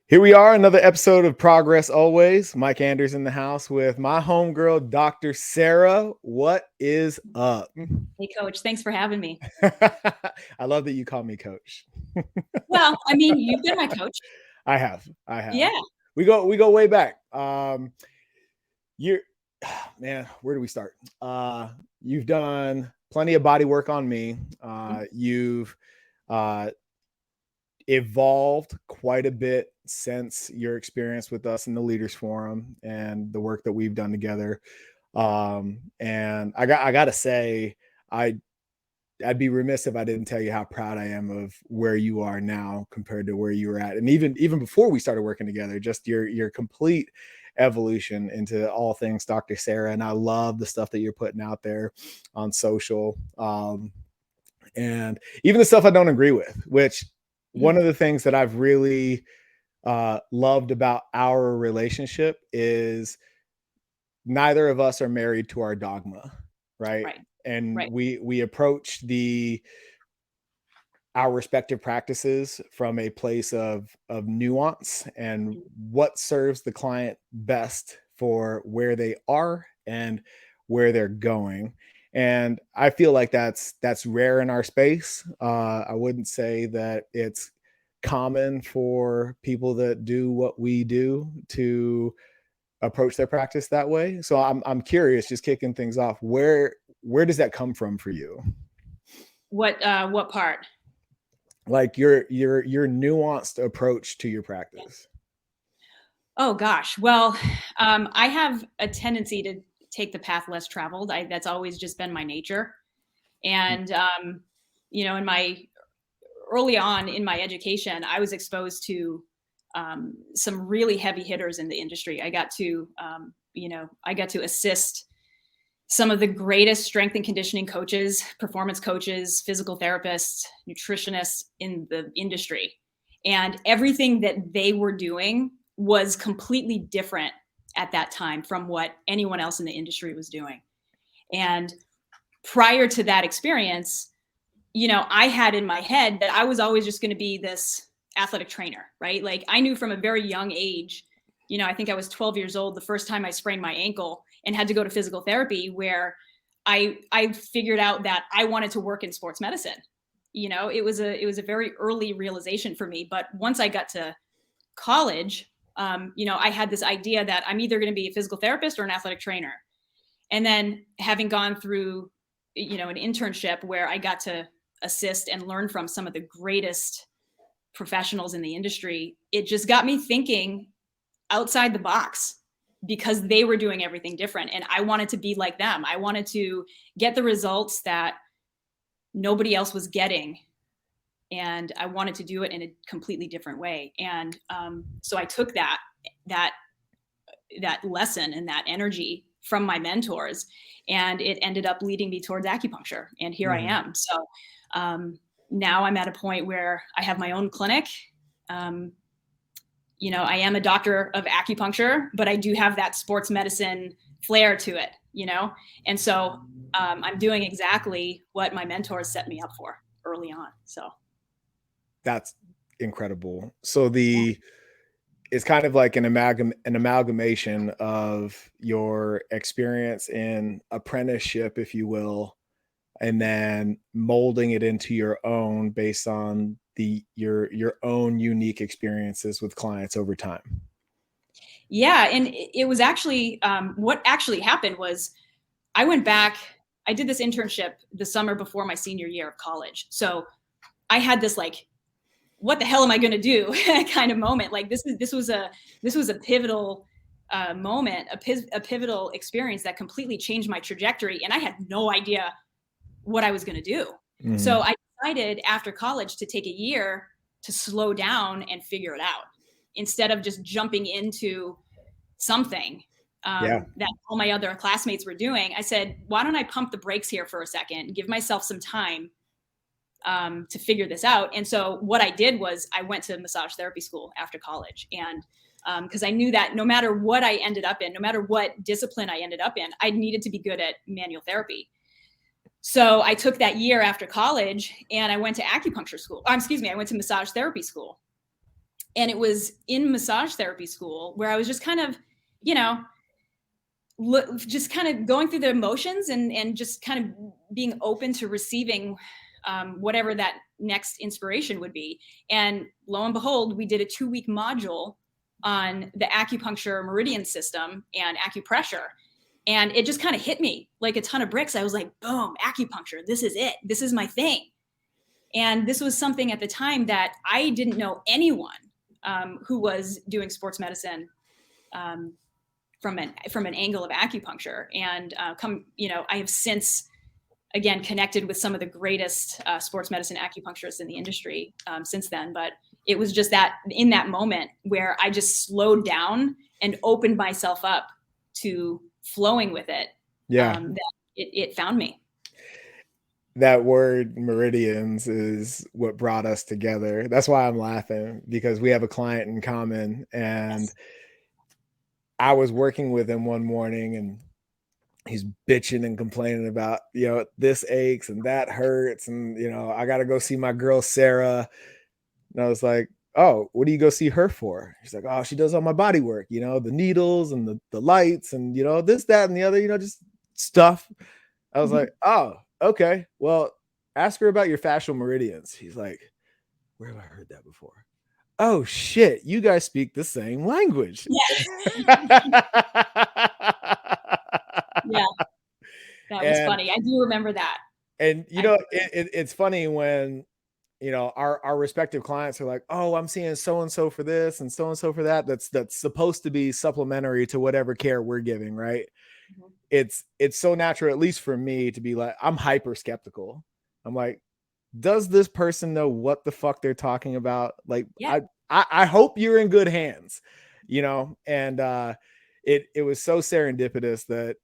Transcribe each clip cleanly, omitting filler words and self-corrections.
Here we are, another episode of Progress Always. Mike Anders in the house with my homegirl, Dr. Sara. What is up? Hey, Coach. Thanks for having me. I love that you call me coach. Well, I mean, you've been my coach. I have. Yeah. We go way back. You're man, where do we start? You've done plenty of body work on me. You've evolved quite a bit since your experience with us in the Leaders Forum and the work that we've done together. And I gotta say, I'd be remiss if I didn't tell you how proud I am of where you are now compared to where you were at, and even before we started working together. Just your complete evolution into all things Dr. Sara, and I love the stuff that you're putting out there on social, and even the stuff I don't agree with. Which one of the things that I've really loved about our relationship is neither of us are married to our dogma, right? And we approach our respective practices from a place of nuance and what serves the client best for where they are and where they're going. And I feel like that's rare in our space. I wouldn't say that it's common for people that do what we do to approach their practice that way. So I'm curious, just kicking things off, where does that come from for you? What part? Like your nuanced approach to your practice. Oh gosh. Well, I have a tendency to take the path less traveled. That's always just been my nature. And in my early on in my education, I was exposed to some really heavy hitters in the industry. I got to assist some of the greatest strength and conditioning coaches, performance coaches, physical therapists, nutritionists in the industry. And everything that they were doing was completely different at that time from what anyone else in the industry was doing. And prior to that experience, I had in my head that I was always just going to be this athletic trainer, right? Like I knew from a very young age, I think I was 12 years old the first time I sprained my ankle and had to go to physical therapy, where I figured out that I wanted to work in sports medicine. It was a very early realization for me. But once I got to college, I had this idea that I'm either going to be a physical therapist or an athletic trainer. And then having gone through, an internship where I got to assist and learn from some of the greatest professionals in the industry, it just got me thinking outside the box, because they were doing everything different. And I wanted to be like them. I wanted to get the results that nobody else was getting. And I wanted to do it in a completely different way. And so I took that lesson and that energy from my mentors, and it ended up leading me towards acupuncture. And here I am. So now I'm at a point where I have my own clinic. I am a doctor of acupuncture, but I do have that sports medicine flair to it, and so I'm doing exactly what my mentors set me up for early on. So that's incredible. So it's kind of like an amalgamation of your experience in apprenticeship, if you will, and then molding it into your own based on your own unique experiences with clients over time. Yeah. And it was actually, what actually happened was I went back, I did this internship the summer before my senior year of college. So I had this like, what the hell am I going to do kind of moment. Like this was a pivotal moment, a pivotal experience that completely changed my trajectory. And I had no idea what I was going to do. So I decided after college to take a year to slow down and figure it out, instead of just jumping into something that all my other classmates were doing. I said, why don't I pump the brakes here for a second, give myself some time to figure this out. And so what I did was I went to massage therapy school after college. And because I knew that no matter what I ended up in, no matter what discipline I ended up in, I needed to be good at manual therapy. So I took that year after college and I went to acupuncture school. I went to massage therapy school. And it was in massage therapy school where I was just kind of, you know, just kind of going through the emotions and just kind of being open to receiving whatever that next inspiration would be. And lo and behold, we did a 2-week module on the acupuncture meridian system and acupressure. And it just kind of hit me like a ton of bricks. I was like, boom, acupuncture, this is it. This is my thing. And this was something at the time that I didn't know anyone who was doing sports medicine from an angle of acupuncture. And I have since, again, connected with some of the greatest sports medicine acupuncturists in the industry since then. But it was just that in that moment where I just slowed down and opened myself up to flowing with it. That it found me. That word meridians is what brought us together. That's why I'm laughing, because we have a client in common, and Yes. I was working with him one morning and he's bitching and complaining about, this aches and that hurts. And, I got to go see my girl, Sarah. And I was like, oh, what do you go see her for? She's like, oh, she does all my body work, the needles and the lights and, this, that, and the other, just stuff. I was like, oh, okay. Well, ask her about your fascial meridians. He's like, where have I heard that before? Oh shit, you guys speak the same language. Yeah. Yeah. That was funny. I do remember that. And it's funny when our respective clients are like, oh, I'm seeing so and so for this and so for that. That's supposed to be supplementary to whatever care we're giving, right? Mm-hmm. It's so natural, at least for me, to be like, I'm hyper skeptical. I'm like, does this person know what the fuck they're talking about? Like, yeah. I hope you're in good hands, and it was so serendipitous that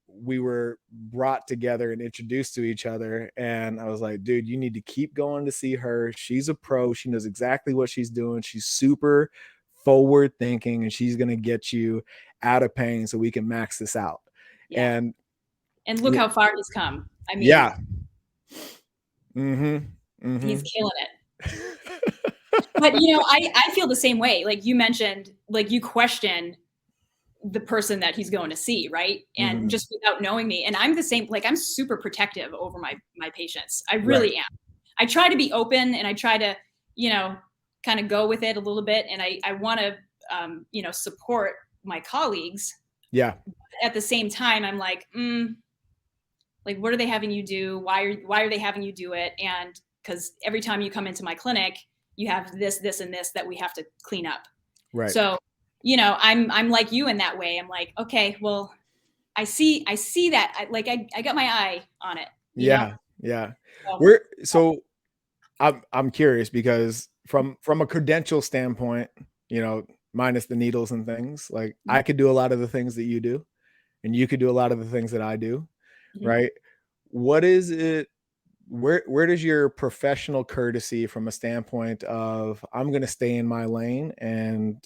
we were brought together and introduced to each other. And I was like, dude, you need to keep going to see her. She's a pro. She knows exactly what she's doing. She's super forward thinking, and she's going to get you out of pain so we can max this out. Yeah. And look how far he's come. I mean, yeah. Mm-hmm. Mm-hmm. He's killing it. But, I feel the same way. Like you mentioned, like you question the person that he's going to see, right? And just without knowing me. And I'm the same, like I'm super protective over my patients. I really am. I try to be open and I try to, kind of go with it a little bit. And I want to, support my colleagues. Yeah. At the same time, I'm like, like, what are they having you do? Why are they having you do it? And because every time you come into my clinic, you have this, and this that we have to clean up. Right. So, I'm like you in that way. I'm like, okay, well, I see that. I got my eye on it. Yeah. So I'm curious because from a credential standpoint, minus the needles and things, like I could do a lot of the things that you do, and you could do a lot of the things that I do. Right. What is it? Where does your professional courtesy from a standpoint of I'm going to stay in my lane and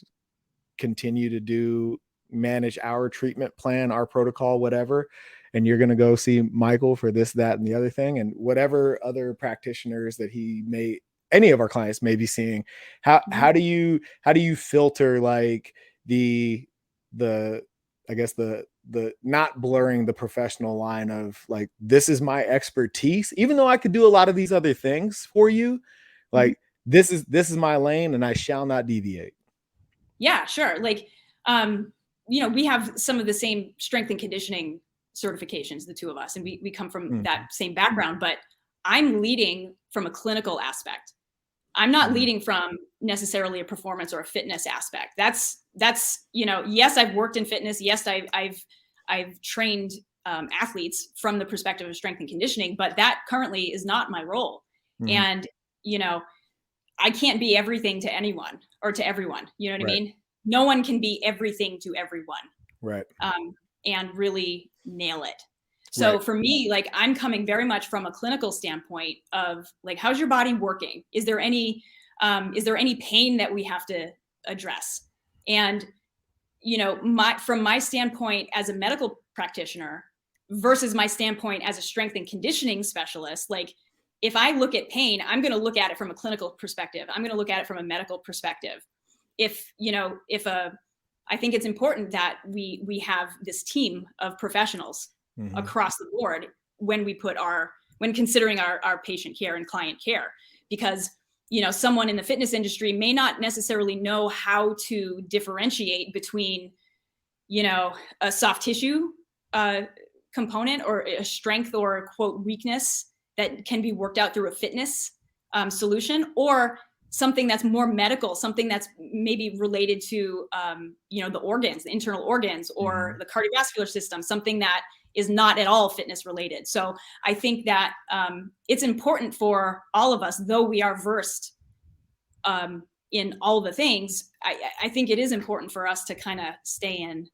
continue to manage our treatment plan, our protocol, whatever, and you're going to go see Michael for this, that, and the other thing, and whatever other practitioners that any of our clients may be seeing, how do you filter like the I guess the not blurring the professional line of like, this is my expertise, even though I could do a lot of these other things for you, like this is my lane and I shall not deviate. Yeah, sure. Like, we have some of the same strength and conditioning certifications, the two of us, and we come from that same background, but I'm leading from a clinical aspect. I'm not leading from necessarily a performance or a fitness aspect. That's yes, I've worked in fitness. Yes, I've trained athletes from the perspective of strength and conditioning, but that currently is not my role. And, I can't be everything to anyone or to everyone. You know what I mean? No one can be everything to everyone. Right. And really nail it. So for me, like I'm coming very much from a clinical standpoint of like, how's your body working? Is there any pain that we have to address? And, from my standpoint as a medical practitioner versus my standpoint as a strength and conditioning specialist, like if I look at pain, I'm going to look at it from a clinical perspective. I'm going to look at it from a medical perspective. I think it's important that we have this team of professionals across the board when considering our patient care and client care, because someone in the fitness industry may not necessarily know how to differentiate between a soft tissue component or a strength or quote weakness that can be worked out through a fitness solution, or something that's more medical, something that's maybe related to the organs, the internal organs, or the cardiovascular system, something that is not at all fitness related. So I think that it's important for all of us, though we are versed in all the things, I think it is important for us to kind of stay in,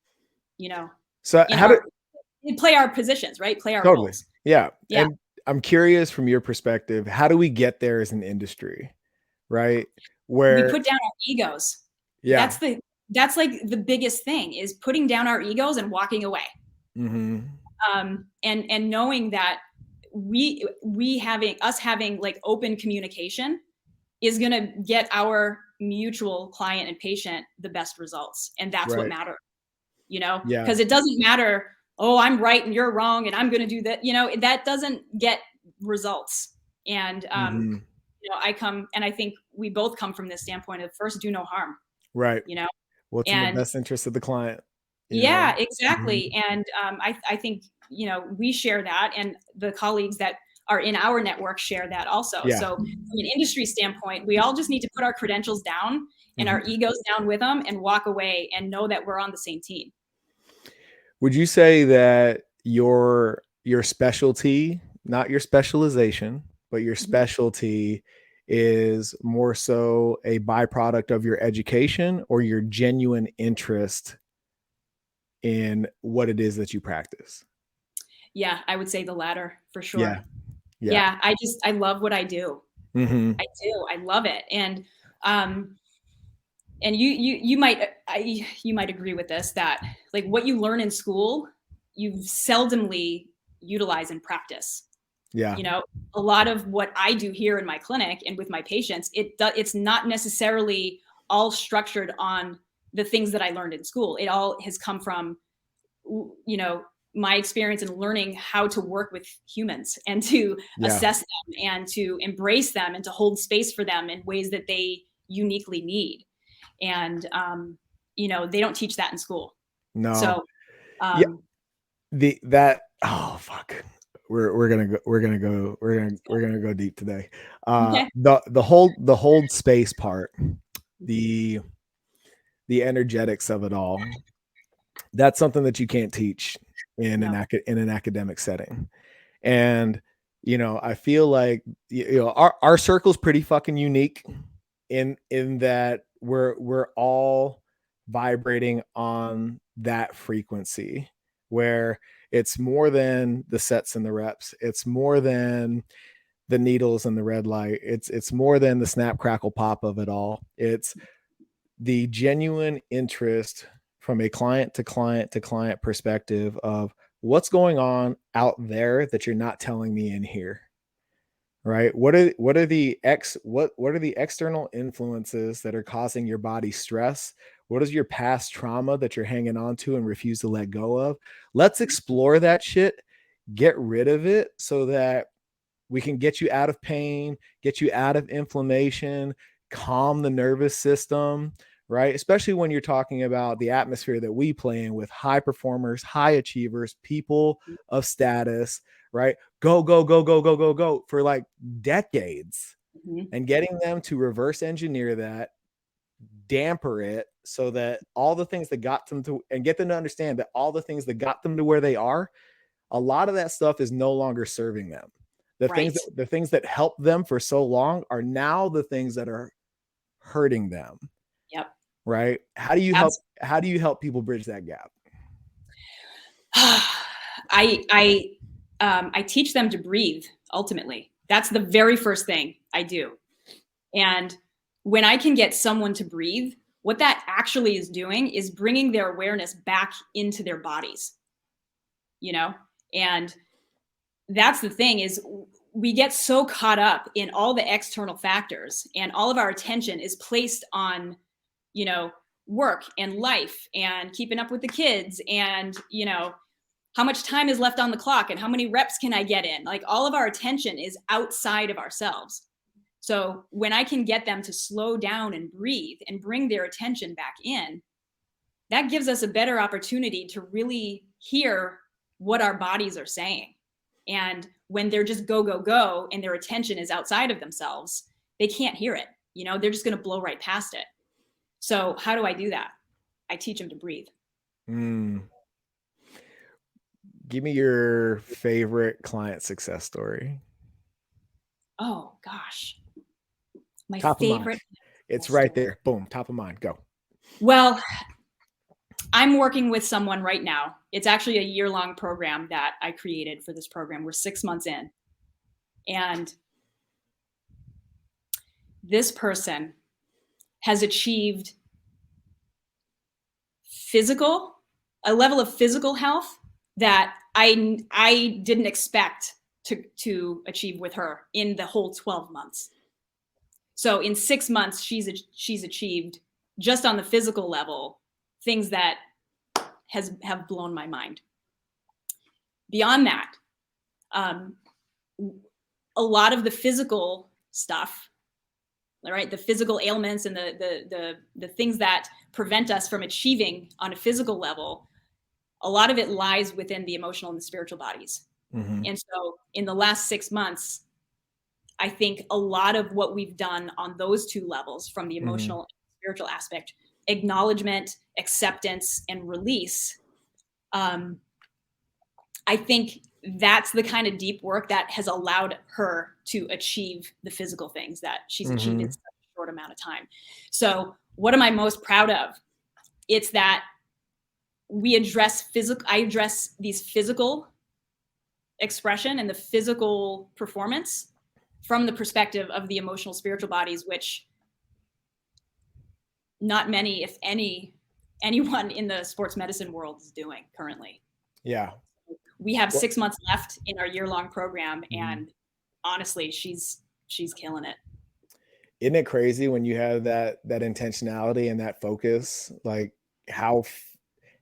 So play our positions, right? Play our totally roles. Yeah. Yeah. And I'm curious from your perspective, how do we get there as an industry, right? We Where put down our egos. yeah. That's like the biggest thing, is putting down our egos and walking away. And knowing that having like open communication is going to get our mutual client and patient the best results. And that's what matters, because it doesn't matter, oh, I'm right and you're wrong and I'm going to do that. That doesn't get results. And, I think we both come from this standpoint of first, do no harm. Right. What's in the and best interest of the client? Yeah, exactly. And I think, we share that, and the colleagues that are in our network share that also. Yeah. So from an industry standpoint, we all just need to put our credentials down and our egos down with them and walk away and know that we're on the same team. Would you say that your specialty, not your specialization, but your specialty is more so a byproduct of your education or your genuine interest in what it is that you practice? Yeah, I would say the latter for sure. Yeah. I love what I do. I do. I love it. And you might agree with this, that like what you learn in school, you seldomly utilize in practice. Yeah. A lot of what I do here in my clinic and with my patients, it's not necessarily all structured on the things that I learned in school. It all has come from, my experience in learning how to work with humans and to assess them and to embrace them and to hold space for them in ways that they uniquely need. And, they don't teach that in school. No. So, oh, fuck. We're gonna go deep today. okay. The hold space part, the energetics of it all, that's something that you can't teach in an academic setting. And I feel like our circle's pretty fucking unique in that we're all vibrating on that frequency, where it's more than the sets and the reps. It's more than the needles and the red light. It's more than the snap, crackle, pop of it all. It's the genuine interest from a client to client to client perspective of what's going on out there that you're not telling me in here. Right? What are the external influences that are causing your body stress? What is your past trauma that you're hanging on to and refuse to let go of? Let's explore that shit, get rid of it so that we can get you out of pain, get you out of inflammation, calm the nervous system, right? Especially when you're talking about the atmosphere that we play in with high performers, high achievers, people of status, right? Go for like decades, and getting them to reverse engineer that, damper it so that all the things that got them to, and get them to understand that all the things that got them to where they are, a lot of that stuff is no longer serving them. The things that helped them for so long are now the things that are hurting them. Yep. Right? How do you help people bridge that gap? I teach them to breathe. Ultimately, that's the very first thing I do. And when I can get someone to breathe, what that actually is doing is bringing their awareness back into their bodies, and that's the thing, is we get so caught up in all the external factors, and all of our attention is placed on you know, work and life and keeping up with the kids and, you know, how much time is left on the clock and how many reps can I get in? Like all of our attention is outside of ourselves. So when I can get them to slow down and breathe and bring their attention back in, that gives us a better opportunity to really hear what our bodies are saying. And when they're just go, go, go, and their attention is outside of themselves, they can't hear it. You know, they're just going to blow right past it. So how do I do that? I teach them to breathe. Give me your favorite client success story. Oh gosh. My Top favorite. of mind. It's right there. Boom. Top of mind. Go. Well, I'm working with someone right now. It's actually a year-long program that I created for this program. We're 6 months in. And this person has achieved a level of physical health that I didn't expect to achieve with her in the whole 12 months. So in 6 months, she's achieved just on the physical level things that have blown my mind. Beyond that, a lot of the physical stuff, right? The physical ailments and the things that prevent us from achieving on a physical level, a lot of it lies within the emotional and the spiritual bodies. Mm-hmm. And so in the last 6 months, I think a lot of what we've done on those two levels, from the emotional and spiritual aspect, acknowledgement, acceptance, and release, I think that's the kind of deep work that has allowed her to achieve the physical things that she's achieved in such a short amount of time. So what am I most proud of? It's that I address these physical expression and the physical performance from the perspective of the emotional spiritual bodies, which not many, if anyone in the sports medicine world is doing currently. Yeah. We have 6 months left in our year-long program, and honestly, she's killing it. Isn't it crazy when you have that intentionality and that focus, like how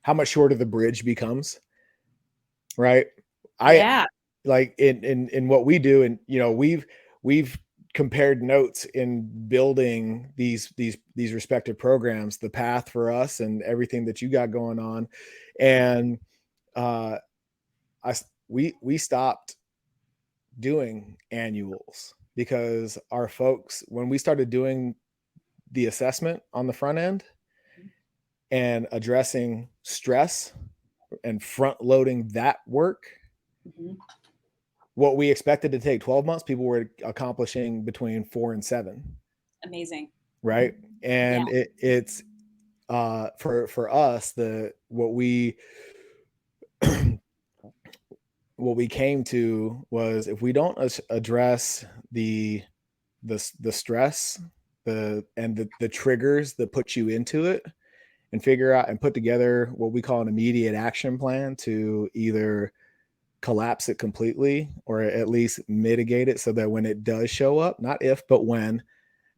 much shorter the bridge becomes, right? Yeah. Like in what we do, and you know, we've compared notes in building these respective programs, the path for us and everything that you got going on, and we stopped doing annuals because our folks, when we started doing the assessment on the front end and addressing stress and front loading that work, what we expected to take 12 months, people were accomplishing between 4 and 7. Amazing. Right. And it's for us, what we came to was, if we don't address the stress, the triggers that put you into it, and figure out and put together what we call an immediate action plan to either collapse it completely or at least mitigate it, so that when it does show up, not if, but when,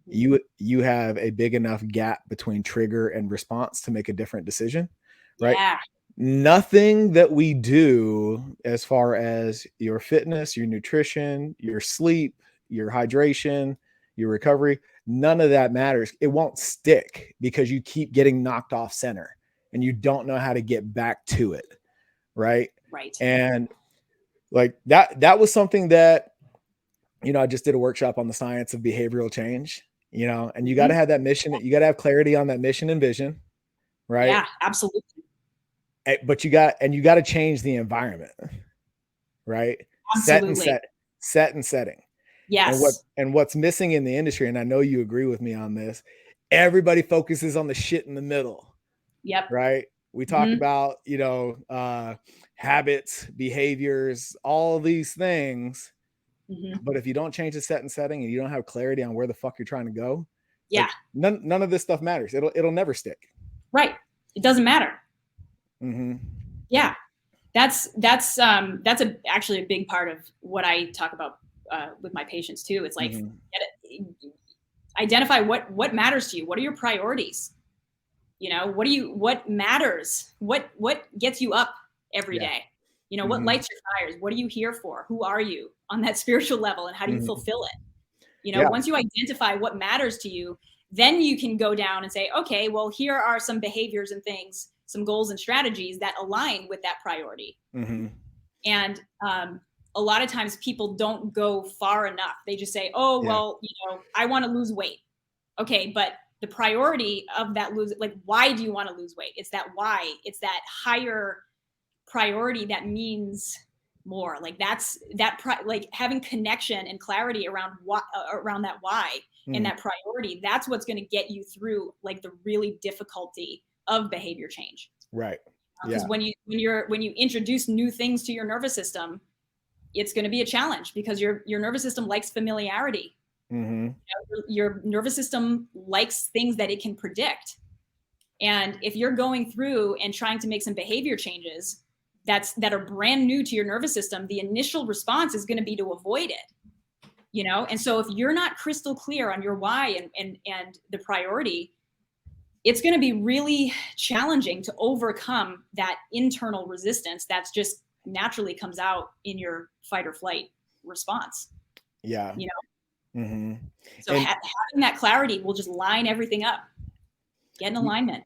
you have a big enough gap between trigger and response to make a different decision, right? Yeah. Nothing that we do as far as your fitness, your nutrition, your sleep, your hydration, your recovery, none of that matters. It won't stick because you keep getting knocked off center and you don't know how to get back to it. Right. Right. And like that was something that, you know, I just did a workshop on the science of behavioral change, you know, and you got to have that mission. You got to have clarity on that mission and vision. Right. Yeah, absolutely. But you got to change the environment, right? Absolutely. Set and setting. Yes. And what's missing in the industry, and I know you agree with me on this, everybody focuses on the shit in the middle. Yep. Right. We talk about, you know, habits, behaviors, all these things. But if you don't change the set and setting and you don't have clarity on where the fuck you're trying to go, like, none of this stuff matters. It'll never stick. Right. It doesn't matter. Yeah. That's actually a big part of what I talk about with my patients too. It's like, identify what matters to you. What are your priorities? What matters? What gets you up every day? What lights your fires? What are you here for? Who are you on that spiritual level, and how do you fulfill it? Yeah. Once you identify what matters to you, then you can go down and say, okay, well, here are some behaviors and things, some goals and strategies that align with that priority. And a lot of times people don't go far enough. They just say, oh, well, I want to lose weight. Okay, but the priority of that why do you want to lose weight? It's that why. It's that higher priority that means more. Like having connection and clarity around that why and that priority. That's what's going to get you through like the really difficulty of behavior change. Right. Because when you introduce new things to your nervous system, it's going to be a challenge because your nervous system likes familiarity. Your nervous system likes things that it can predict. And if you're going through and trying to make some behavior changes that are brand new to your nervous system, the initial response is going to be to avoid it. And so if you're not crystal clear on your why and the priority, it's going to be really challenging to overcome that internal resistance that's just naturally comes out in your fight or flight response. Yeah. So having that clarity will just line everything up, get in alignment.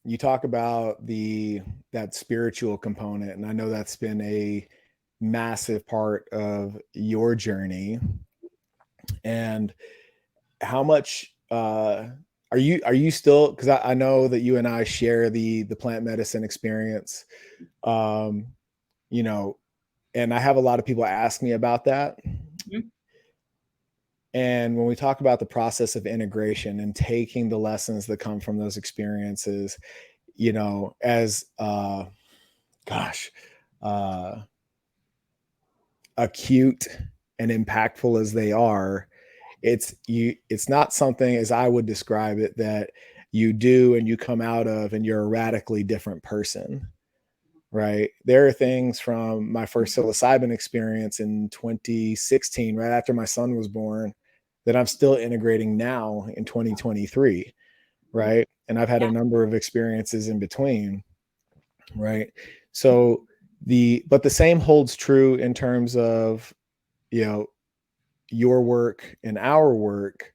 You talk about that spiritual component, and I know that's been a massive part of your journey. And how much are you still, because I know that you and I share the plant medicine experience, and I have a lot of people ask me about that. And when we talk about the process of integration and taking the lessons that come from those experiences, as acute and impactful as they are, it's not something, as I would describe it, that you do and you come out of and you're a radically different person. Right. There are things from my first psilocybin experience in 2016, right after my son was born, that I'm still integrating now in 2023. Right. And I've had a number of experiences in between. Right. So but the same holds true in terms of, your work and our work.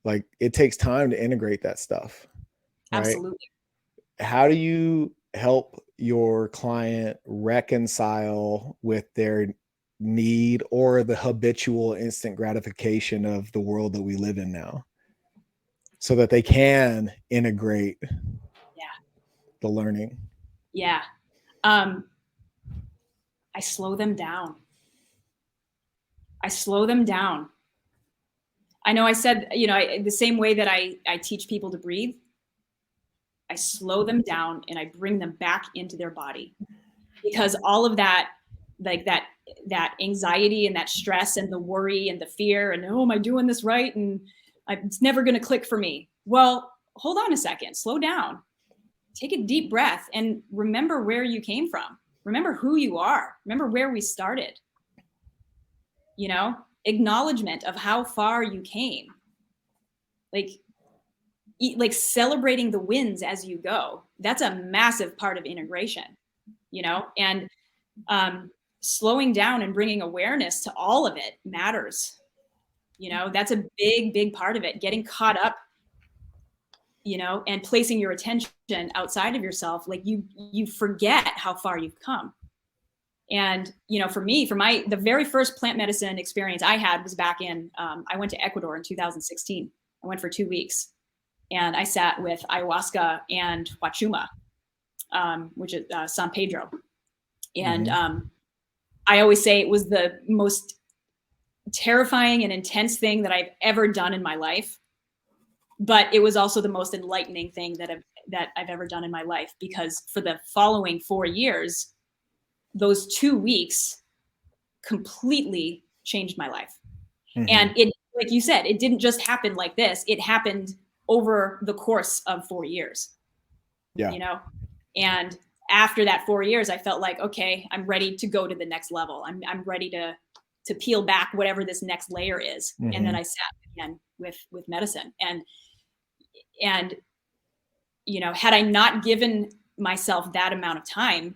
Like, it takes time to integrate that stuff. Right? Absolutely. How do you help your client reconcile with their need or the habitual instant gratification of the world that we live in now, so that they can integrate the learning? I slow them down. I know I said, the same way that I teach people to breathe, I slow them down and I bring them back into their body, because all of that, like that anxiety and that stress and the worry and the fear and, oh, am I doing this right? And it's never going to click for me. Well, hold on a second, slow down, take a deep breath and remember where you came from. Remember who you are. Remember where we started. Acknowledgement of how far you came. Like celebrating the wins as you go. That's a massive part of integration, and slowing down and bringing awareness to all of it matters. That's a big, big part of it. Getting caught up, and placing your attention outside of yourself. Like you forget how far you've come. And, for me, the very first plant medicine experience I had was back in, I went to Ecuador in 2016. I went for 2 weeks and I sat with ayahuasca and huachuma, which is San Pedro. And I always say it was the most terrifying and intense thing that I've ever done in my life. But it was also the most enlightening thing that I've ever done in my life, because for the following 4 years, those 2 weeks completely changed my life. And it, like you said, it didn't just happen like this. It happened over the course of 4 years. And after that 4 years, I felt like, okay, I'm ready to go to the next level. I'm ready to peel back whatever this next layer is. And then I sat again with medicine and had I not given myself that amount of time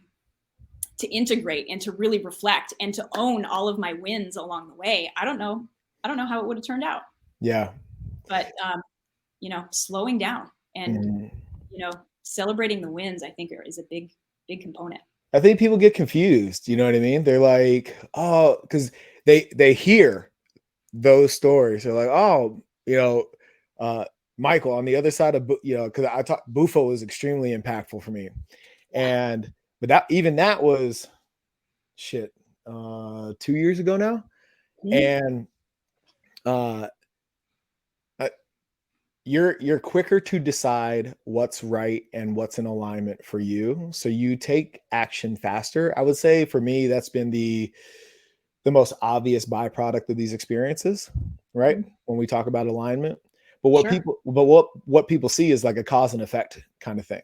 to integrate and to really reflect and to own all of my wins along the way, I don't know how it would have turned out. Yeah. But, slowing down and, celebrating the wins, I think is a big, big component. I think people get confused. You know what I mean? They're like, oh, because they hear those stories. They're like, oh, Michael on the other side of, because I thought Bufo was extremely impactful for me. Yeah. But that was shit, 2 years ago now. Mm-hmm. And you're quicker to decide what's right and what's in alignment for you. So you take action faster. I would say for me, that's been the most obvious byproduct of these experiences, right? Mm-hmm. When we talk about alignment. But Sure. what people see is like a cause and effect kind of thing,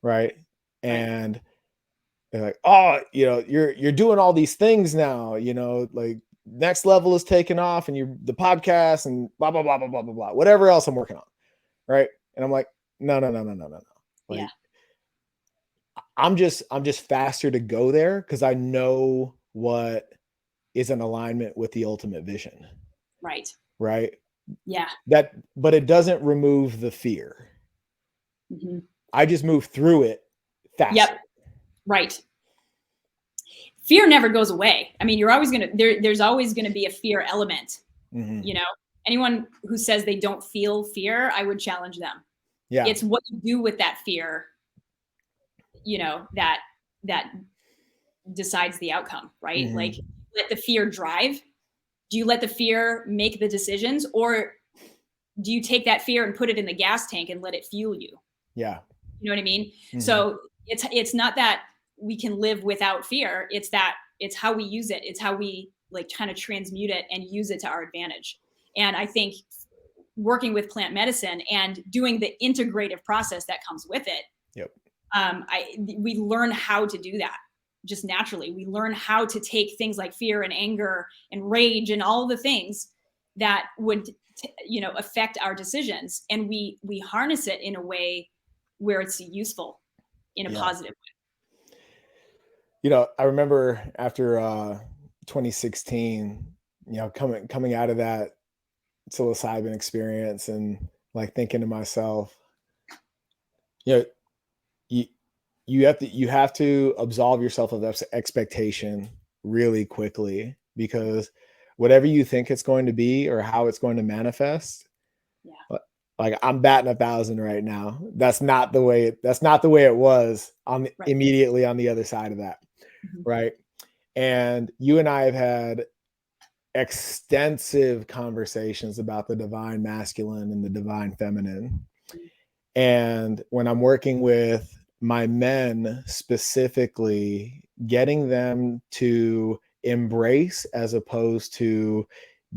right? And they're like, oh, you're doing all these things now, like next level is taking off, and the podcast and blah blah blah blah blah blah blah, whatever else I'm working on, right? And I'm like, no. Like, Yeah. I'm just faster to go there because I know what is in alignment with the ultimate vision. Right. Right. Yeah. But it doesn't remove the fear. Mm-hmm. I just move through it faster. Yep. Right. Fear never goes away. I mean, there's always going to be a fear element. Mm-hmm. Anyone who says they don't feel fear, I would challenge them. Yeah. It's what you do with that fear, that decides the outcome, right? Mm-hmm. Like, let the fear drive. Do you let the fear make the decisions, or do you take that fear and put it in the gas tank and let it fuel you? Yeah. You know what I mean? Mm-hmm. So it's not that we can live without fear. It's how we use it. It's how we like kind of transmute it and use it to our advantage. And I think working with plant medicine and doing the integrative process that comes with it, yep. We learn how to do that just naturally. We learn how to take things like fear and anger and rage and all the things that would, affect our decisions. And we harness it in a way where it's useful in a positive way. I remember after 2016, coming out of that psilocybin experience and like thinking to myself, you have to absolve yourself of expectation really quickly, because whatever you think it's going to be or how it's going to manifest, like I'm batting 1,000 right now. That's not the way it was immediately on the other side of that. Mm-hmm. Right. And you and I have had extensive conversations about the divine masculine and the divine feminine. And when I'm working with my men specifically, getting them to embrace as opposed to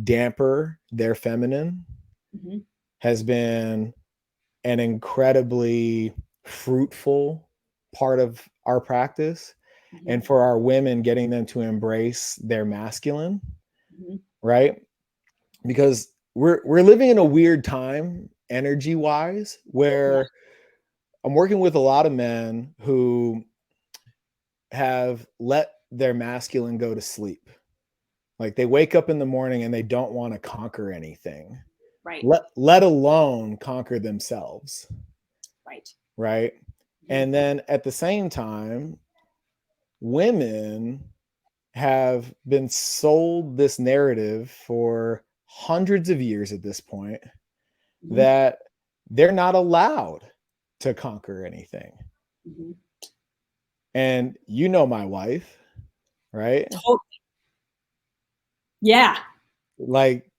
damper their feminine has been an incredibly fruitful part of our practice. And for our women, getting them to embrace their masculine, right? Because we're living in a weird time energy wise, where I'm working with a lot of men who have let their masculine go to sleep. Like they wake up in the morning and they don't want to conquer anything, right? Let alone conquer themselves, right? And then at the same time, women have been sold this narrative for hundreds of years at this point that they're not allowed to conquer anything. And my wife, right? Totally. Yeah. Like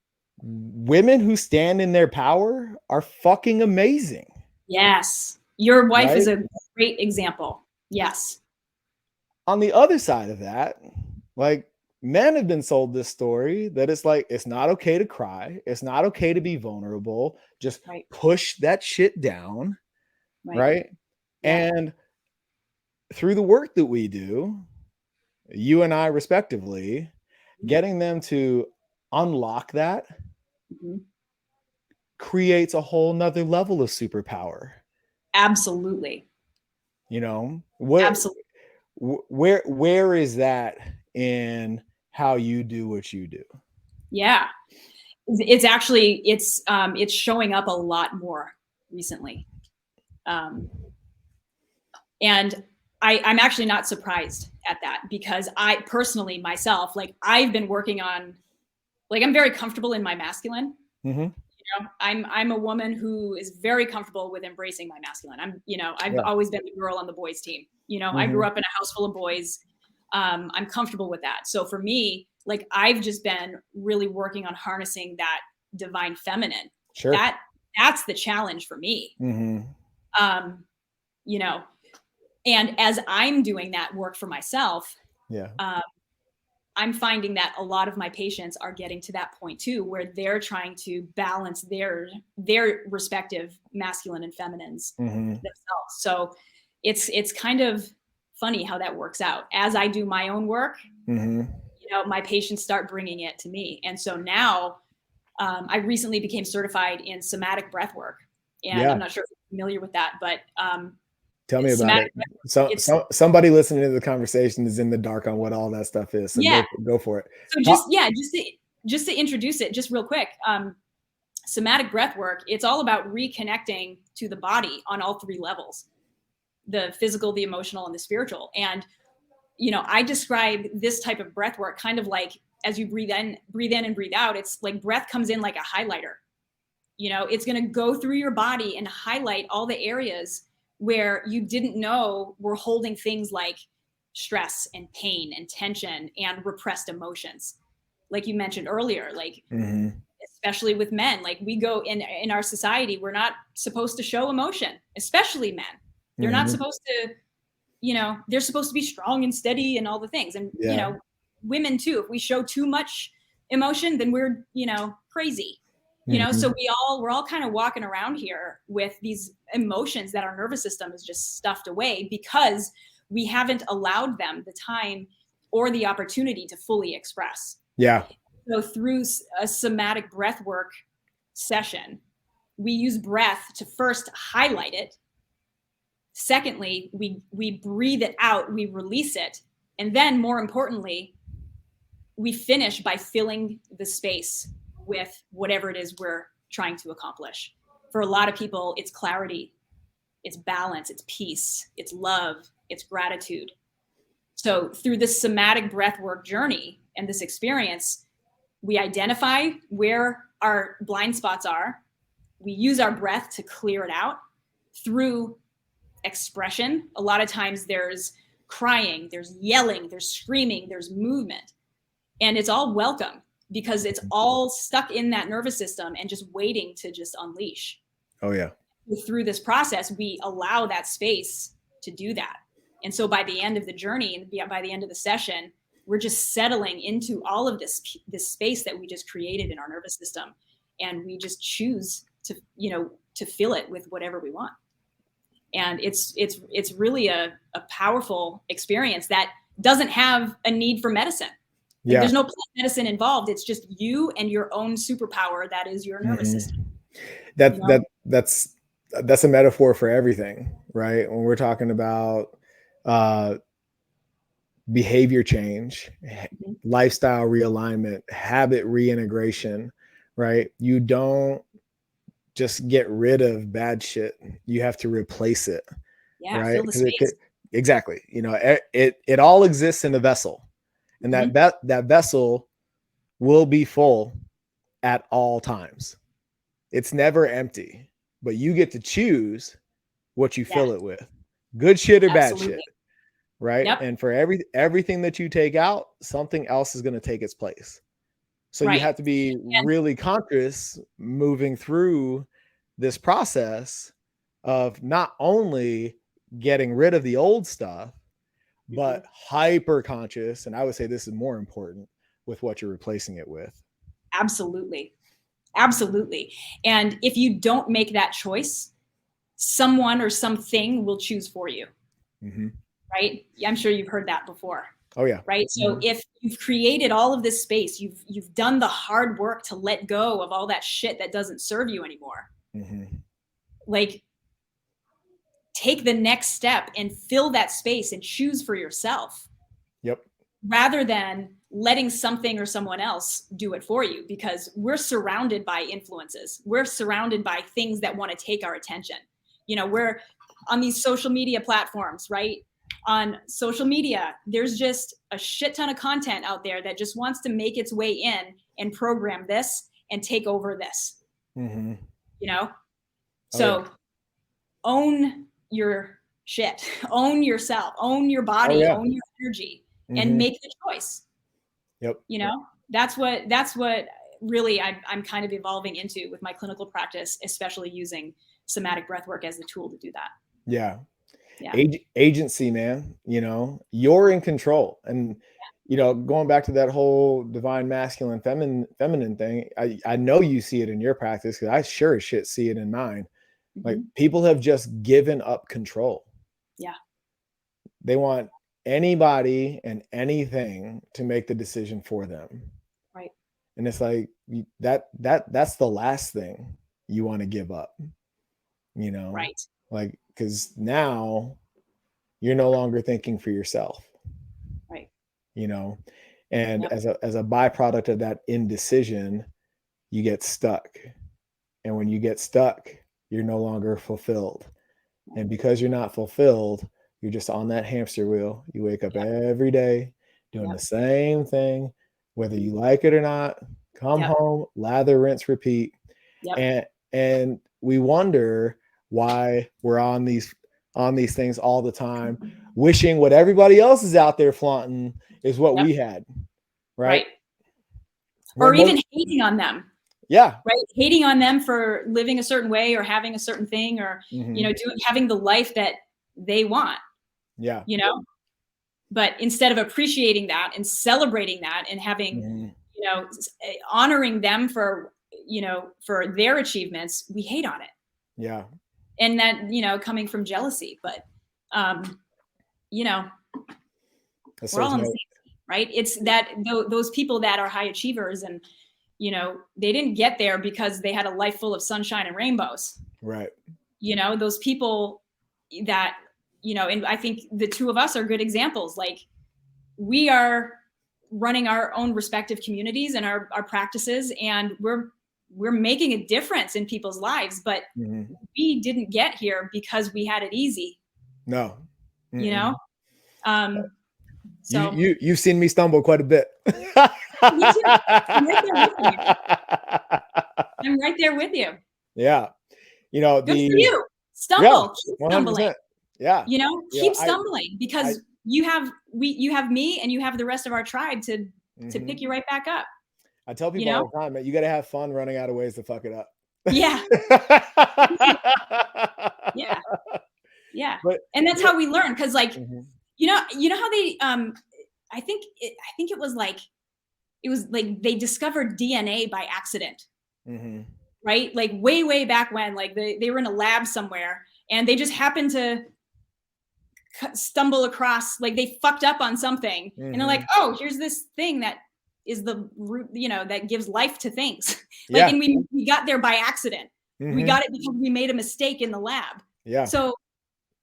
women who stand in their power are fucking amazing. Yes. Your wife is a great example. Yes. On the other side of that, like men have been sold this story that it's like, it's not okay to cry. It's not okay to be vulnerable. Just push that shit down. Right. Yeah. And through the work that we do, you and I respectively, getting them to unlock that creates a whole nother level of superpower. Absolutely. You know, what, Absolutely. where is that in how you do what you do? Yeah. It's actually, it's showing up a lot more recently. Um, and I'm actually not surprised at that, because I personally myself, like I've been working on, like I'm very comfortable in my masculine. Mm-hmm. You know, I'm a woman who is very comfortable with embracing my masculine. I've Yeah. always been the girl on the boys team. You know, I Mm-hmm. grew up in a house full of boys. I'm comfortable with that. So for me, like I've just been really working on harnessing that divine feminine. Sure. That that's the challenge for me. Mm-hmm. Um, you know, and as I'm doing that work for myself, Yeah. um, I'm finding that a lot of my patients are getting to that point too, where they're trying to balance their respective masculine and feminines Mm-hmm. themselves. So it's kind of funny how that works out. As I do my own work, Mm-hmm. my patients start bringing it to me, and so now I recently became certified in somatic breath work, and I'm Yeah. not sure if you're familiar with that, but Tell me about somatic it. breath work, So, it's somebody listening to the conversation is in the dark on what all that stuff is. So yeah. go for it. So Talk, just to introduce it, just real quick, somatic breath work, it's all about reconnecting to the body on all three levels: the physical, the emotional, and the spiritual. And I describe this type of breath work kind of like, as you breathe in and breathe out, it's like breath comes in like a highlighter. It's going to go through your body and highlight all the areas where you didn't know were holding things like stress and pain and tension and repressed emotions, like you mentioned earlier. Like, mm-hmm. especially with men, like we go in our society, we're not supposed to show emotion, especially men. They're not Mm-hmm. supposed to, they're supposed to be strong and steady and all the things. And Yeah. women too, if we show too much emotion, then we're crazy. Mm-hmm. So we're all kind of walking around here with these emotions that our nervous system is just stuffed away, because we haven't allowed them the time or the opportunity to fully express. Yeah. So through a somatic breath work session, we use breath to first highlight it. Secondly, we breathe it out, we release it, and then more importantly, we finish by filling the space with whatever it is we're trying to accomplish. For a lot of people, it's clarity, it's balance, it's peace, it's love, it's gratitude. So through this somatic breathwork journey and this experience, we identify where our blind spots are. We use our breath to clear it out through expression. A lot of times there's crying, there's yelling, there's screaming, there's movement. And it's all welcome, because it's all stuck in that nervous system and just waiting to just unleash. Oh yeah. Through this process, we allow that space to do that. And so by the end of the journey and by the end of the session, we're just settling into all of this space that we just created in our nervous system. And we just choose to fill it with whatever we want. And it's really a powerful experience that doesn't have a need for medicine. Like, Yeah. there's no plant medicine involved. It's just you and your own superpower that is your nervous Mm-hmm. system. That's a metaphor for everything, right? When we're talking about uh, behavior change, Mm-hmm. lifestyle realignment, habit reintegration, right? You don't just get rid of bad shit. You have to replace it, Yeah, right? fill the space. Exactly. It all exists in a vessel, and Mm-hmm. that vessel will be full at all times. It's never empty, but you get to choose what you Yeah, fill it with, good shit or bad shit, absolutely. right? Yep. And for everything that you take out, something else is going to take its place. So you Right. have to be And really conscious moving through this process of not only getting rid of the old stuff, mm-hmm. but hyper conscious. And I would say this is more important with what you're replacing it with. Absolutely. Absolutely. And if you don't make that choice, someone or something will choose for you. Mm-hmm. Right? I'm sure you've heard that before. Oh yeah. Right? So Mm-hmm. if you've created all of this space, you've done the hard work to let go of all that shit that doesn't serve you anymore. Mm-hmm. Like, take the next step and fill that space and choose for yourself. Yep. Rather than letting something or someone else do it for you, because we're surrounded by influences. We're surrounded by things that want to take our attention. You know, we're on these social media platforms, right? On social media, there's just a shit ton of content out there that just wants to make its way in and program this and take over this. Mm-hmm. You know? So own your shit, own yourself, own your body, own your energy, and make the choice. Yep. You know, that's what really I'm kind of evolving into with my clinical practice, especially using somatic breath work as the tool to do that. Yeah. Agency, man, you know, you're in control. And, you know, going back to that whole divine masculine, feminine thing, I know you see it in your practice, because I sure as shit see it in mine. Mm-hmm. Like, people have just given up control. Yeah. They want anybody and anything to make the decision for them. Right. And it's like that's the last thing you want to give up, you know? Right. Like, because now you're no longer thinking for yourself. Right. You know, and as a byproduct of that indecision, you get stuck. And when you get stuck, you're no longer fulfilled. And because you're not fulfilled, you're just on that hamster wheel. You wake up every day doing the same thing, whether you like it or not. Come home, lather, rinse, repeat. And we wonder why we're on these things all the time, wishing what everybody else is out there flaunting is what we had. Right. Or even hating on them. Yeah. Right. Hating on them for living a certain way or having a certain thing, or, you know, having the life that they want. Yeah. You know, but instead of appreciating that and celebrating that and having, you know, honoring them for, you know, for their achievements, we hate on it. Yeah. And that, you know, coming from jealousy, but, you know, we're all on the same team, right? It's that those people that are high achievers and, you know, they didn't get there because they had a life full of sunshine and rainbows. Right. You know, those people that, you know, and I think the two of us are good examples. Like, we are running our own respective communities and our practices, and we're making a difference in people's lives, but we didn't get here because we had it easy. No. You know? So you've seen me stumble quite a bit. Me too. I'm right there with you. Yeah. You know, good for you. Stumble. Keep 100%. stumbling. Yeah. You know, keep stumbling, because you have me and you have the rest of our tribe to pick you right back up. I tell people all the time, man, you got to have fun running out of ways to fuck it up. Yeah. Yeah. And that's how we learn. Cause like, you know how they, I think it was like they discovered DNA by accident, right? Like way back when, like they were in a lab somewhere and they just happened to stumble across, like they fucked up on something and they're like, oh, here's this thing that is the root, you know, that gives life to things. Like, and we got there by accident. We got it because we made a mistake in the lab. Yeah. So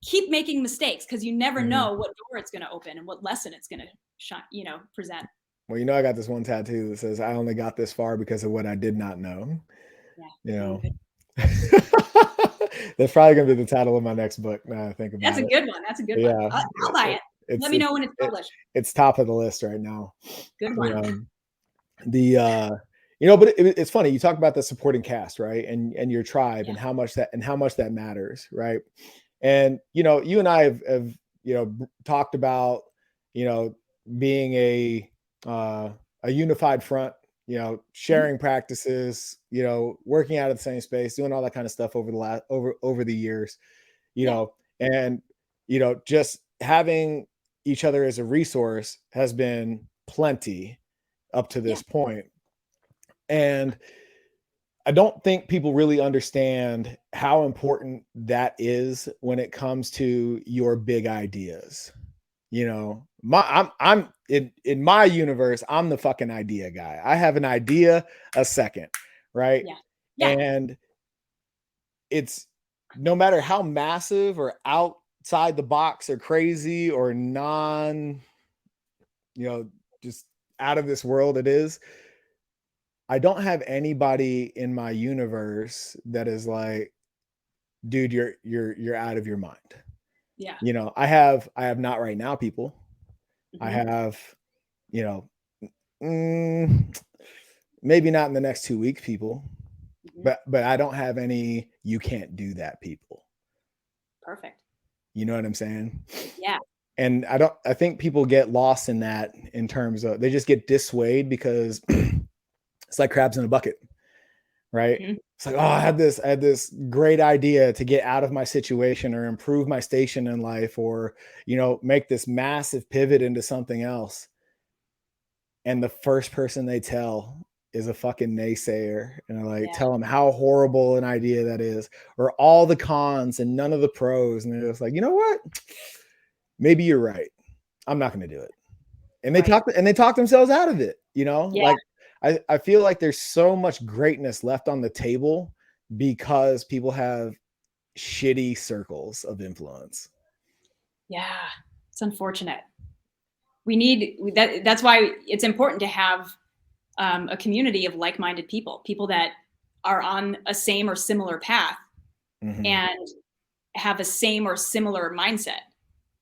keep making mistakes, because you never know what door it's going to open and what lesson it's going to you know, present. Well, you know, I got this one tattoo that says, I only got this far because of what I did not know. Yeah. You know, that's probably going to be the title of my next book. Now I think about it. That's a good one. That's a good one. I'll buy it. Let me know when it's published. It's top of the list right now. Good one. You know, but it's funny. You talk about the supporting cast, right? And your tribe and how much that matters, right? And, you know, you and I have you know, talked about, you know, being a unified front, you know, sharing practices, you know, working out of the same space, doing all that kind of stuff over the years, you know, and, you know, just having each other as a resource has been plenty up to this point. And I don't think people really understand how important that is when it comes to your big ideas. You know, I'm in my universe, I'm the fucking idea guy. I have an idea a second, right? Yeah. And it's no matter how massive or outside the box or crazy or just out of this world it is, I don't have anybody in my universe that is like, dude, you're out of your mind. Yeah. I have not right now people. I Mm-hmm. have, you know, maybe not in the next 2 weeks people, Mm-hmm. but I don't have any you can't do that people. Perfect. You know what I'm saying? Yeah. And I think people get lost in that, in terms of they just get dissuaded because it's like crabs in a bucket, right? Mm-hmm. It's like, oh, I had this great idea to get out of my situation or improve my station in life, or, make this massive pivot into something else. And the first person they tell is a fucking naysayer, and they're like, Yeah. tell them how horrible an idea that is, or all the cons and none of the pros. And they're just like, you know what? Maybe you're right. I'm not going to do it. And Right. they talk themselves out of it. Yeah. Like I feel like there's so much greatness left on the table because people have shitty circles of influence. Yeah. It's unfortunate. We need that. That's why it's important to have a community of like-minded people that are on a same or similar path Mm-hmm. and have a same or similar mindset.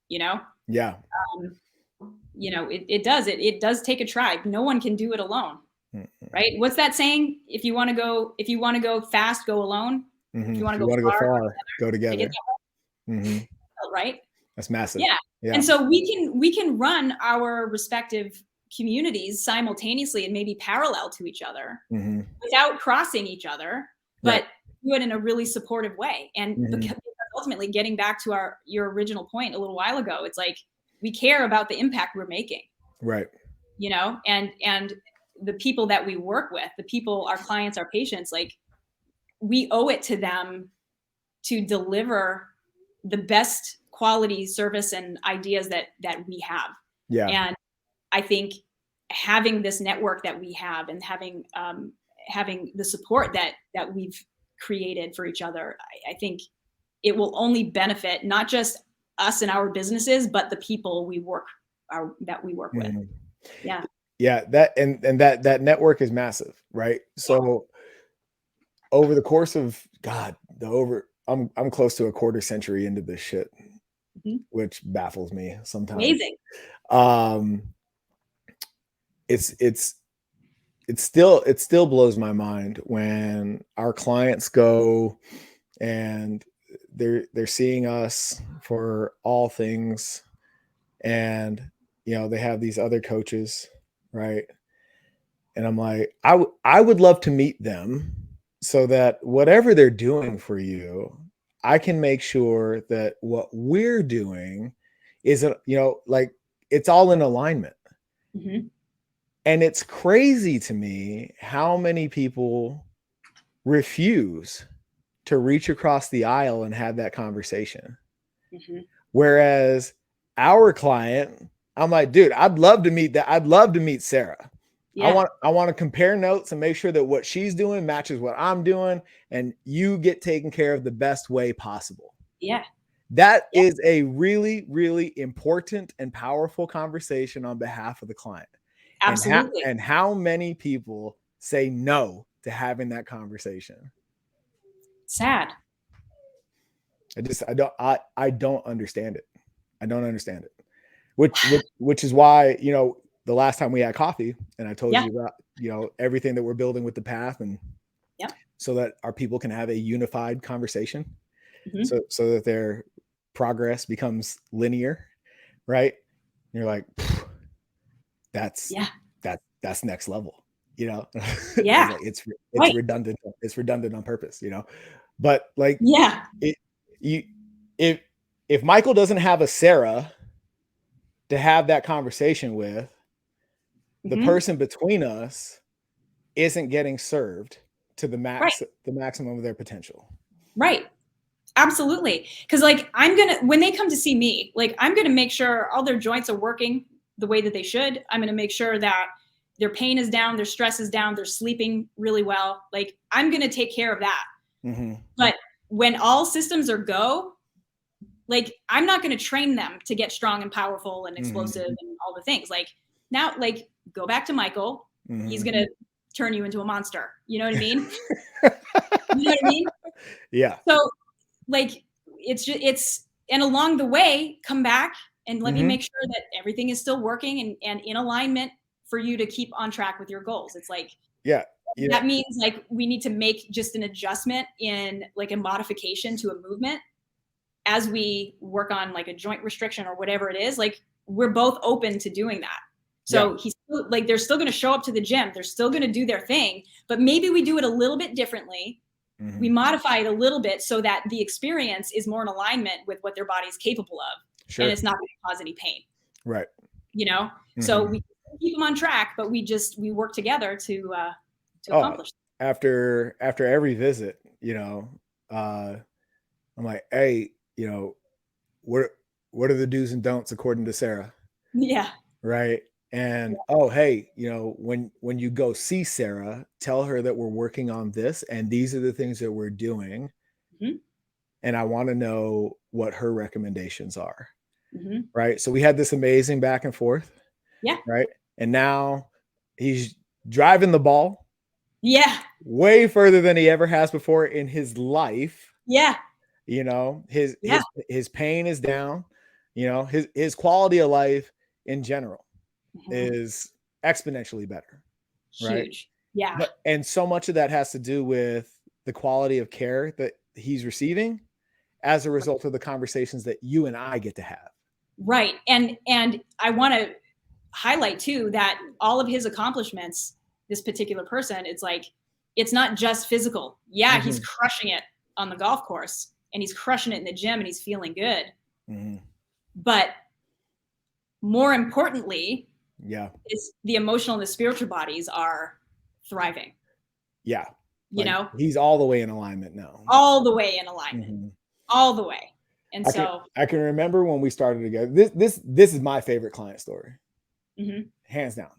You know, Yeah. it does take a tribe. No one can do it alone. Mm-hmm. Right? What's that saying? If you want to go fast, go alone. If Mm-hmm. you want If to you go want to go far, far, go I get together. Mm-hmm. that right. That's massive. Yeah. Yeah. And so we can run our respective communities simultaneously and maybe parallel to each other Mm-hmm. without crossing each other, Right. but do it in a really supportive way. And Mm-hmm. because ultimately, getting back to your original point a little while ago, it's like we care about the impact we're making, Right. and the people that we work with, the people, our clients, our patients, like we owe it to them to deliver the best quality service and ideas that we have. Yeah. And I think having this network that we have, and having the support that we've created for each other, I think it will only benefit not just us and our businesses, but the people that we work with. Mm-hmm. Yeah. Yeah. That network is massive, right? So over the course of I'm close to a quarter century into this shit, Mm-hmm. which baffles me sometimes. Amazing. Um, it's it still blows my mind when our clients go and they're seeing us for all things, and they have these other coaches, right? And I'm like, I would love to meet them so that whatever they're doing for you, I can make sure that what we're doing isn't, like, it's all in alignment. Mm-hmm. And it's crazy to me how many people refuse to reach across the aisle and have that conversation. Mm-hmm. Whereas our client, I'm like, dude, I'd love to meet that. I'd love to meet Sarah. Yeah. I want to compare notes and make sure that what she's doing matches what I'm doing, and you get taken care of the best way possible. Yeah. That Yeah. is a really, really important and powerful conversation on behalf of the client. Absolutely. And how many people say no to having that conversation? Sad. I don't understand it. I don't understand it. Which is why, the last time we had coffee and I told Yeah. you about, everything that we're building with the path, and Yeah. so that our people can have a unified conversation, Mm-hmm. so that their progress becomes linear, right? And you're like, that's Yeah. that's next level, Yeah. like it's Right. redundant. It's redundant on purpose, but like Yeah. you if Michael doesn't have a Sarah to have that conversation with, the Mm-hmm. person between us isn't getting served to the Right. maximum of their potential. Right. Absolutely. Because like when they come to see me, like I'm gonna make sure all their joints are working the way that they should. I'm gonna make sure that their pain is down, their stress is down, they're sleeping really well. Like I'm gonna take care of that. Mm-hmm. But when all systems are go, like, I'm not going to train them to get strong and powerful and explosive and all the things. Like, now, like, go back to Michael. He's going to turn you into a monster. You know what I mean? You know what I mean? Yeah. So, like, it's and along the way, come back and let me make sure that everything is still working and in alignment for you to keep on track with your goals. It's like, yeah. that means like we need to make just an adjustment in like a modification to a movement as we work on like a joint restriction or whatever it is. Like, we're both open to doing that. So he's still, like, they're still going to show up to the gym. They're still going to do their thing, but maybe we do it a little bit differently. We modify it a little bit so that the experience is more in alignment with what their body is capable of. Sure. And it's not going to cause any pain. Right. You know? So we keep them on track, but we work together to accomplish. After every visit, you know, I'm like, hey, you know, what are the do's and don'ts according to Sara? Yeah. Right. And oh, hey, you know, when you go see Sara, tell her that we're working on this and these are the things that we're doing. And I want to know what her recommendations are. Right. So we had this amazing back and forth. Yeah. Right. And now he's driving the ball. Yeah. Way further than he ever has before in his life. Yeah. You know, his pain is down. You know, his quality of life in general is exponentially better. Huge. Right. Yeah. And so much of that has to do with the quality of care that he's receiving as a result of the conversations that you and I get to have. Right. And I want to highlight too that all of his accomplishments, this particular person, it's like, it's not just physical. Yeah, he's crushing it on the golf course and he's crushing it in the gym and he's feeling good. But more importantly, is the emotional and the spiritual bodies are thriving. Yeah. You know, he's all the way in alignment now. All the way in alignment. All the way. And I can remember when we started together. This is my favorite client story. Hands down.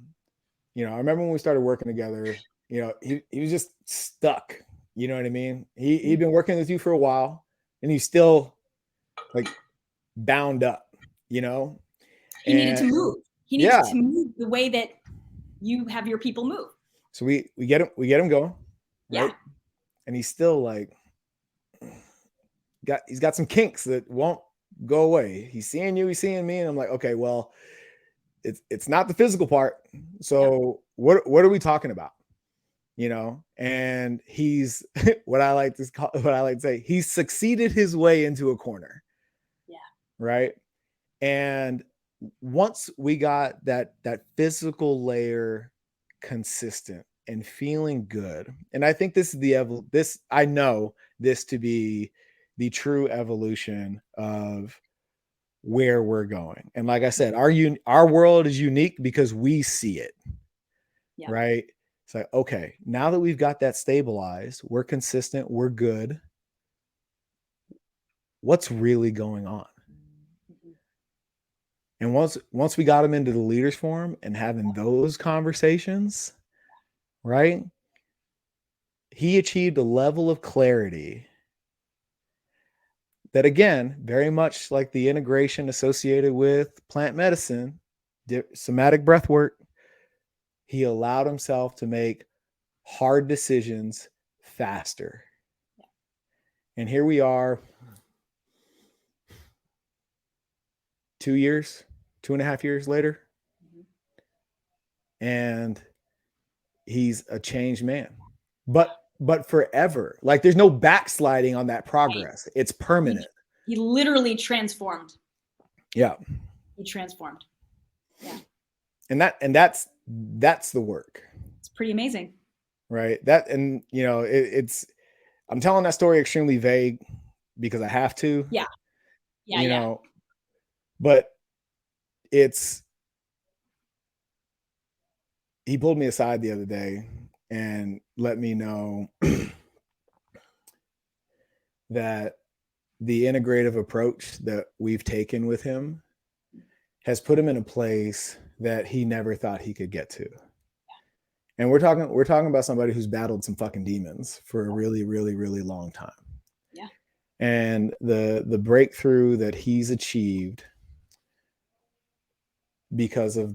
You know, I remember when we started working together, you know, he was just stuck. You know what I mean? He'd been working with you for a while and he's still like bound up, you know? He needed to move. He needed to move the way that you have your people move. So we get him going. Right? Yeah. And he's still like, he's got some kinks that won't go away. He's seeing you, he's seeing me. And I'm like, okay, well, it's not the physical part. So what are we talking about? You know, and he's what I like to say, he's succeeded his way into a corner. Yeah. Right. And once we got that physical layer consistent and feeling good, and I think this is I know this to be the true evolution of where we're going. And like I said, our world is unique because we see it. Right. It's like, okay, now that we've got that stabilized, we're consistent, we're good. What's really going on? And once we got him into the leaders forum and having those conversations, right? He achieved a level of clarity that, again, very much like the integration associated with plant medicine, somatic breath work, he allowed himself to make hard decisions faster. And here we are 2.5 years later. And he's a changed man, but forever. Like there's no backsliding on that progress. It's permanent. He literally transformed. Yeah. He transformed. Yeah. And that's the work. It's pretty amazing. Right. And you know, I'm telling that story extremely vague because I have to. Yeah. Yeah. You know, but he pulled me aside the other day and let me know that the integrative approach that we've taken with him has put him in a place that he never thought he could get to. And we're talking about somebody who's battled some fucking demons for a really, really, really long time. Yeah. And the breakthrough that he's achieved because of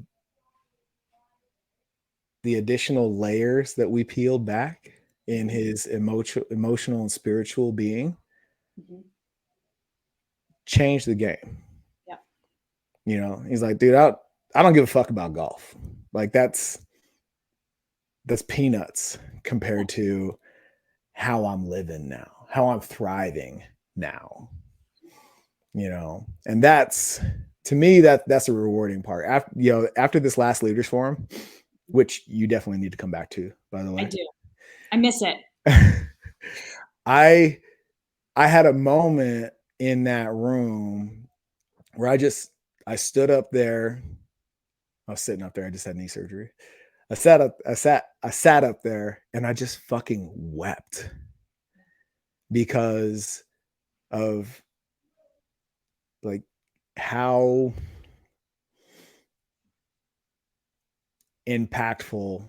the additional layers that we peeled back in his emotional and spiritual being changed the game. Yeah. You know, he's like, dude, I don't give a fuck about golf. Like that's peanuts compared to how I'm living now, how I'm thriving now. You know, and that's, to me, that's a rewarding part. After this last leaders forum, which you definitely need to come back to, by the way. I do. I miss it. I had a moment in that room where I stood up there. I was sitting up there. I just had knee surgery. I sat up there and I just fucking wept because of like how impactful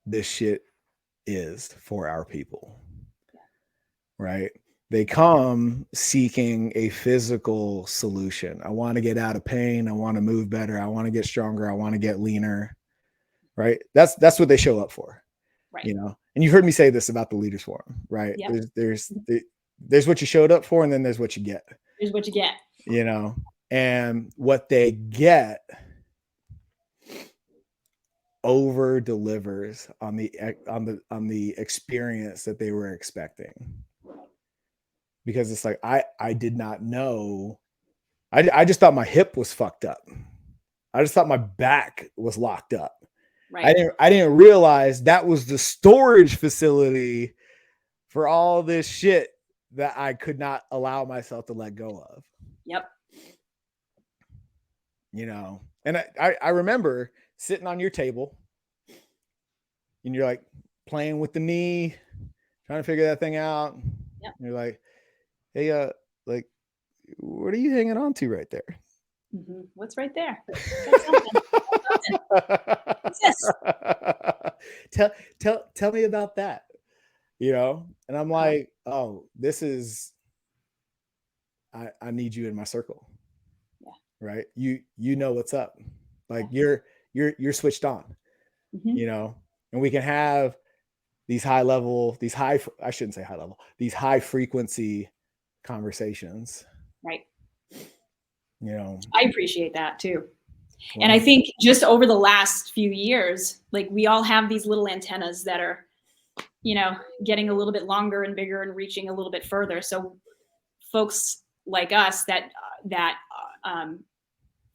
this shit is for our people, right? They come seeking a physical solution. I want to get out of pain. I want to move better. I want to get stronger. I want to get leaner, right? That's what they show up for, right? You know, and you've heard me say this about the leaders forum, right? Yep. There's what you showed up for, and then there's what you get. Here's what you get. You know, and what they get over delivers on the experience that they were expecting, because it's like I did not know. I just thought my hip was fucked up. I just thought my back was locked up. Right. I didn't realize that was the storage facility for all this shit that I could not allow myself to let go of. Yep. You know, and I remember sitting on your table and you're like playing with the knee, trying to figure that thing out. Yep. You're like, hey, like, what are you hanging on to right there? Mm-hmm. What's right there? What's this? Tell me about that. You know, and I'm like, oh, this is, I need you in my circle. Yeah. Right. You know what's up. Like you're switched on, you know, and we can have these high frequency conversations. Right. You know, I appreciate that too. Wow. And I think just over the last few years, like we all have these little antennas that are, you know, getting a little bit longer and bigger and reaching a little bit further. So folks like us that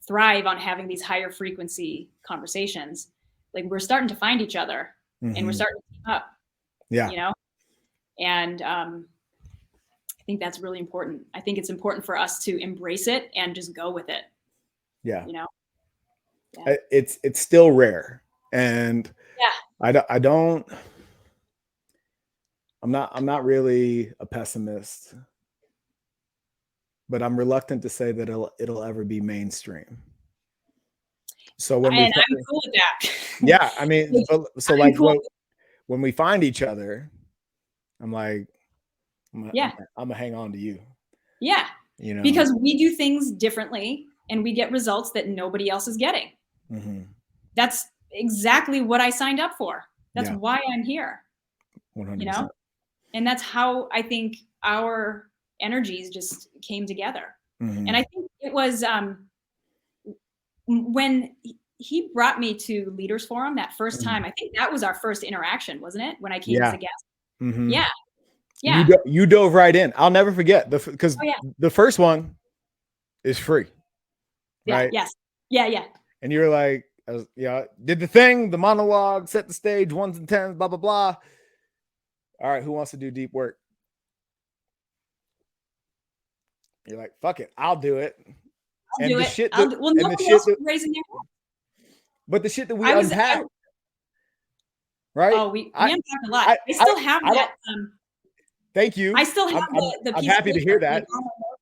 thrive on having these higher frequency conversations, like we're starting to find each other and we're starting to keep up. Yeah. You know, and I think that's really important. I think it's important for us to embrace it and just go with it. Yeah. You know, it's still rare, and yeah, I'm not really a pessimist, but I'm reluctant to say that it'll ever be mainstream. So when I'm cool with that. Yeah, I mean, so like cool. When we find each other, I'm like, I'm gonna hang on to you. Yeah, you know, because we do things differently and we get results that nobody else is getting. That's exactly what I signed up for. That's why I'm here. 100%. You know, and that's how I think our energies just came together. And I think it was when he brought me to Leaders Forum that first time. I think that was our first interaction, wasn't it? When I came as a guest. Yeah. Yeah. You dove right in. I'll never forget because the first one is free. Yeah. Right? Yes. Yeah. Yeah. And you're like, did the thing, the monologue, set the stage, 1s and 10s, blah, blah, blah. All right, who wants to do deep work? You're like, fuck it, I'll do it. I'll do it. Well, nobody else was raising their hand. But the shit that we unpacked, right? Oh, we unpacked a lot. I still have that. Thank you. I still have the piece. I'm happy to hear that.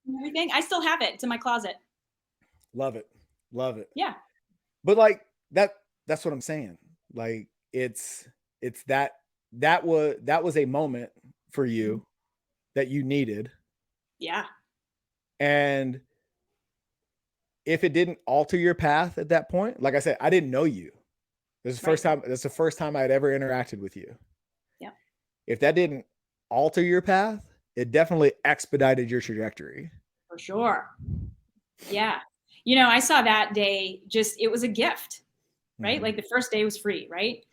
And everything. I still have it. It's in my closet. Love it. Love it. Yeah. But like that's what I'm saying. Like it's that was a moment for you that you needed, Yeah. And if it didn't alter your path at that point, like I said, I didn't know you. This is the Right. first time. That's the first time I'd ever interacted with you. Yeah. If that didn't alter your path, it definitely expedited your trajectory. For sure. Yeah. I saw that day it was a gift, right? Mm-hmm. Like the first day was free, right?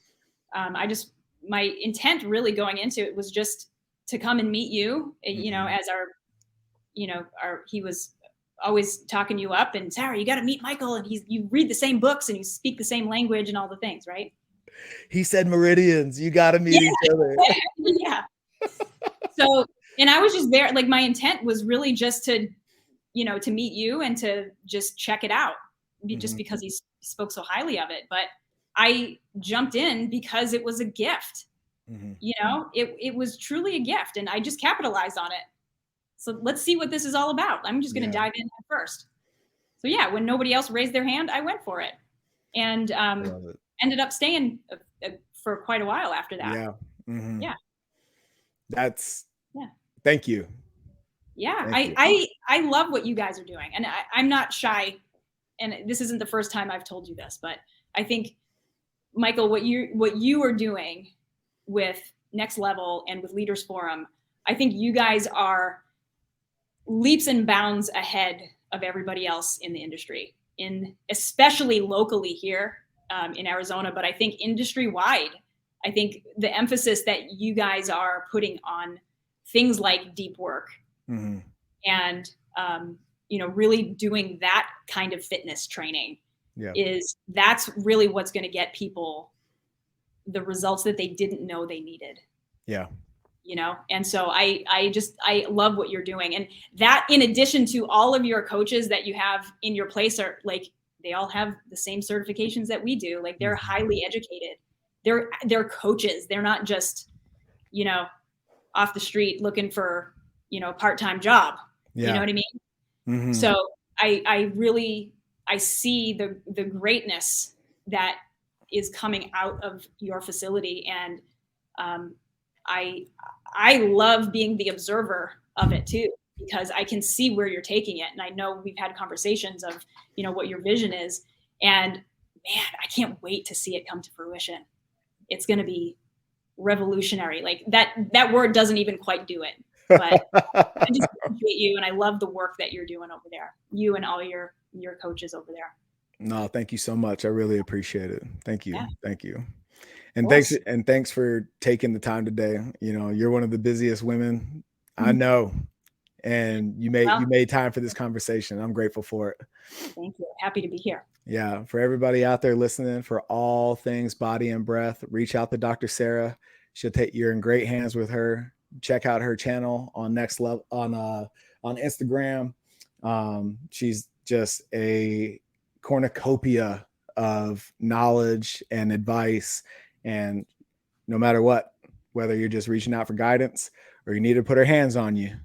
My intent really going into it was just to come and meet you, Mm-hmm. as he was always talking you up, and Sara, you got to meet Michael, and you read the same books and you speak the same language and all the things, right? He said meridians. You got to meet each other. Yeah. So, and I was just there. Like my intent was really just to meet you and to just check it out, just Mm-hmm. because he spoke so highly of it. But I jumped in because it was a gift. Mm-hmm. It was truly a gift, and I just capitalized on it. So let's see what this is all about. I'm just going to dive in first. So yeah, when nobody else raised their hand, I went for it, and ended up staying for quite a while after that. Yeah. Mm-hmm. Yeah. Thank you. Yeah. Thank you. I love what you guys are doing, and I'm not shy. And this isn't the first time I've told you this, but I think, Michael, what you are doing with Next Level and with Leaders Forum, I think you guys are leaps and bounds ahead of everybody else in the industry, especially locally here in Arizona, but I think industry wide. I think the emphasis that you guys are putting on things like deep work, mm-hmm. and really doing that kind of fitness training, that's really what's going to get people the results that they didn't know they needed. Yeah. And so I love what you're doing. And that, in addition to all of your coaches that you have in your place, are like, they all have the same certifications that we do. Like, they're highly educated. They're coaches. They're not just, off the street looking for, a part-time job. Yeah. You know what I mean? Mm-hmm. So I see the greatness that is coming out of your facility. And I love being the observer of it too, because I can see where you're taking it. And I know we've had conversations of, what your vision is. And man, I can't wait to see it come to fruition. It's going to be revolutionary. Like that word doesn't even quite do it, but I just appreciate you. And I love the work that you're doing over there, you and all your coaches over there. No, thank you so much. I really appreciate it. Thank you. Yeah. Thank you. And thanks for taking the time today. You're one of the busiest women I know, and you made time for this conversation. I'm grateful for it. Thank you. Happy to be here. Yeah. For everybody out there listening, for all things body and breath, reach out to Dr. Sara. You're in great hands with her. Check out her channel on Next Level on Instagram. She's just a cornucopia of knowledge and advice. And no matter what, whether you're just reaching out for guidance or you need to put her hands on you,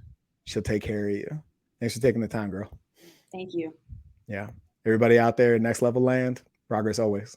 she'll take care of you. Thanks for taking the time, girl. Thank you. Yeah. Everybody out there in Next Level land, progress always.